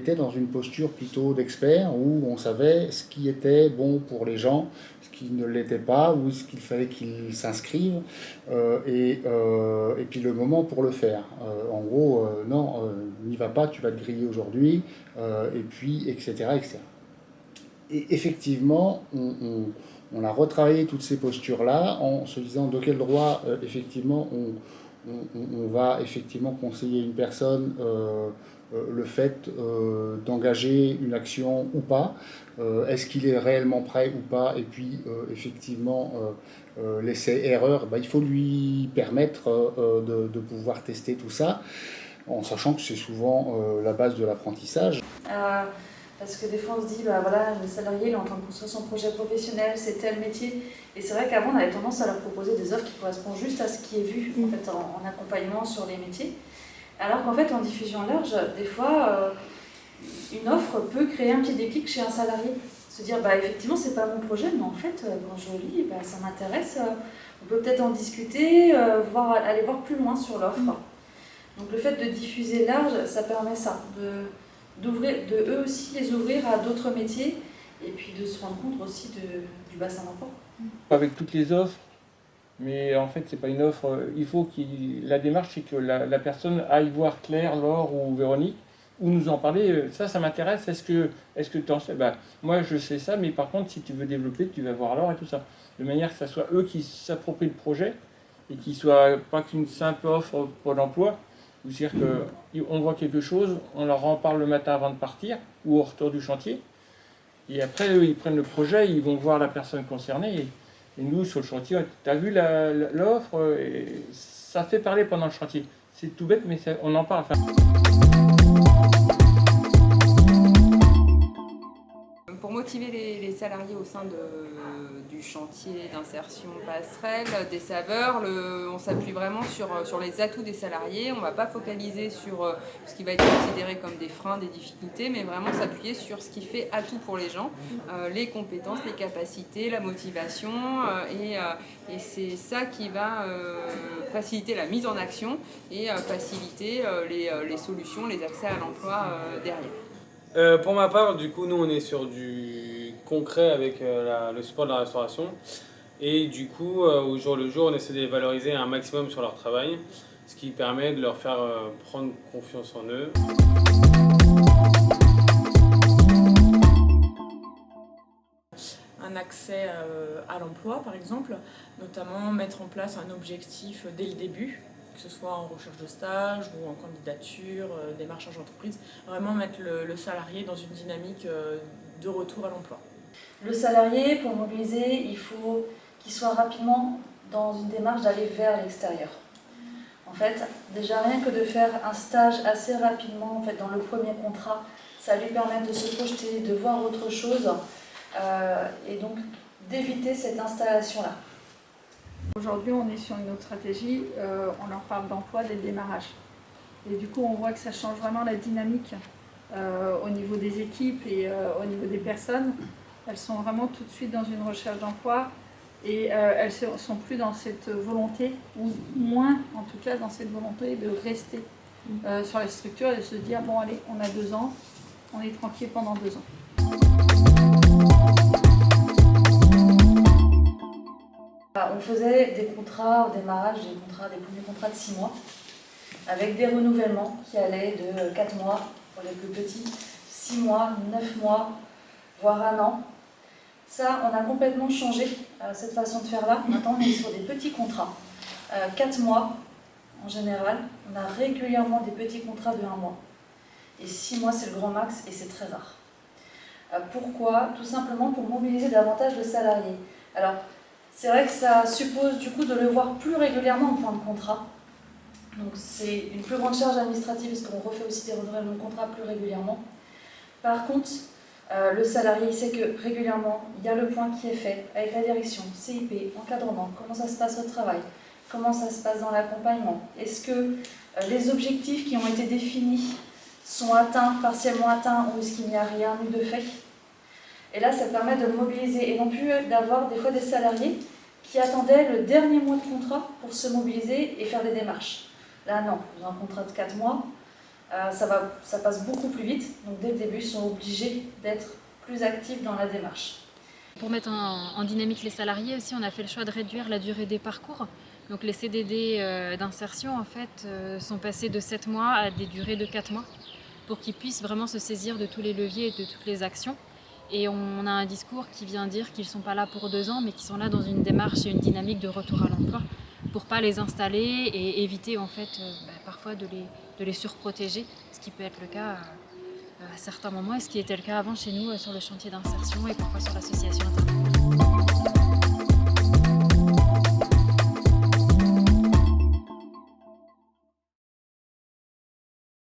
était dans une posture plutôt d'expert où on savait ce qui était bon pour les gens, ce qui ne l'était pas, ou ce qu'il fallait qu'ils s'inscrivent, et puis le moment pour le faire. En gros, non, n'y va pas, tu vas te griller aujourd'hui, et puis, etc., etc. Et effectivement, on a retravaillé toutes ces postures-là en se disant de quel droit, effectivement, on va effectivement conseiller une personne le fait d'engager une action ou pas, est-ce qu'il est réellement prêt ou pas, et puis effectivement l'essai-erreur, il faut lui permettre de pouvoir tester tout ça, en sachant que c'est souvent la base de l'apprentissage. Parce que des fois on se dit, bah voilà, le salarié il est en train de construire son projet professionnel, c'est tel métier. Et c'est vrai qu'avant on avait tendance à leur proposer des offres qui correspondent juste à ce qui est vu en fait, en accompagnement sur les métiers. Alors qu'en fait en diffusion large, des fois une offre peut créer un petit déclic chez un salarié. Se dire, bah effectivement c'est pas mon projet, mais en fait quand je lis, bah, ça m'intéresse, on peut peut-être en discuter, aller voir plus loin sur l'offre. Donc le fait de diffuser large, ça permet ça, de eux aussi les ouvrir à d'autres métiers et puis de se rendre compte aussi du bassin d'emploi. Avec toutes les offres, mais en fait c'est pas une offre, il faut la démarche c'est que la personne aille voir Claire, Laure ou Véronique ou nous en parler, ça m'intéresse, est-ce que tu en sais, moi je sais ça, mais par contre si tu veux développer tu vas voir Laure et tout ça, de manière que ce soit eux qui s'approprient le projet et qu'il soit pas qu'une simple offre pour l'emploi. C'est-à-dire qu'on voit quelque chose, on leur en parle le matin avant de partir ou au retour du chantier. Et après, eux, ils prennent le projet, ils vont voir la personne concernée. Et nous, sur le chantier, tu as vu l'offre, et ça fait parler pendant le chantier. C'est tout bête, mais on en parle. Pour motiver les salariés au sein du chantier d'insertion passerelle, des saveurs, on s'appuie vraiment sur les atouts des salariés. On ne va pas focaliser sur ce qui va être considéré comme des freins, des difficultés, mais vraiment s'appuyer sur ce qui fait atout pour les gens, les compétences, les capacités, la motivation. Et c'est ça qui va faciliter la mise en action et faciliter les solutions, les accès à l'emploi derrière. Pour ma part, du coup, nous on est sur du concret avec le support de la restauration. Et du coup, au jour le jour, on essaie de les valoriser un maximum sur leur travail, ce qui permet de leur faire prendre confiance en eux. Un accès à l'emploi, par exemple, notamment mettre en place un objectif dès le début, que ce soit en recherche de stage ou en candidature, démarchage d'entreprise, vraiment mettre le salarié dans une dynamique de retour à l'emploi. Le salarié, pour mobiliser, il faut qu'il soit rapidement dans une démarche d'aller vers l'extérieur. En fait, déjà rien que de faire un stage assez rapidement, en fait, dans le premier contrat, ça lui permet de se projeter, de voir autre chose, et donc d'éviter cette installation-là. Aujourd'hui, on est sur une autre stratégie, on leur parle d'emploi dès le démarrage. Et du coup, on voit que ça change vraiment la dynamique au niveau des équipes et au niveau des personnes. Elles sont vraiment tout de suite dans une recherche d'emploi et elles ne sont plus dans cette volonté, ou moins en tout cas dans cette volonté de rester sur la structure et de se dire, bon allez, on a 2 ans, on est tranquille pendant 2 ans. On faisait des contrats au démarrage, des premiers contrats de 6 mois, avec des renouvellements qui allaient de 4 mois pour les plus petits, 6 mois, 9 mois, voire 1 an. Ça, on a complètement changé cette façon de faire là. Maintenant, on est sur des petits contrats. 4 mois, en général, on a régulièrement des petits contrats de 1 mois. Et 6 mois, c'est le grand max et c'est très rare. Pourquoi ? Tout simplement pour mobiliser davantage de salariés. Alors, c'est vrai que ça suppose du coup de le voir plus régulièrement en point de contrat. Donc c'est une plus grande charge administrative parce qu'on refait aussi des renouvellements de contrat plus régulièrement. Par contre, le salarié il sait que régulièrement, il y a le point qui est fait avec la direction, CIP, encadrement, comment ça se passe au travail, comment ça se passe dans l'accompagnement. Est-ce que les objectifs qui ont été définis sont atteints, partiellement atteints, ou est-ce qu'il n'y a rien eu de fait ? Et là, ça permet de mobiliser et non plus d'avoir des fois des salariés qui attendaient le dernier mois de contrat pour se mobiliser et faire des démarches. Là, non, dans un contrat de 4 mois, ça passe beaucoup plus vite. Donc dès le début, ils sont obligés d'être plus actifs dans la démarche. Pour mettre en dynamique les salariés aussi, on a fait le choix de réduire la durée des parcours. Donc les CDD d'insertion en fait sont passés de 7 mois à des durées de 4 mois pour qu'ils puissent vraiment se saisir de tous les leviers et de toutes les actions. Et on a un discours qui vient dire qu'ils ne sont pas là pour 2 ans mais qu'ils sont là dans une démarche et une dynamique de retour à l'emploi pour ne pas les installer et éviter en fait parfois de les surprotéger, ce qui peut être le cas à certains moments et ce qui était le cas avant chez nous sur le chantier d'insertion et parfois sur l'association.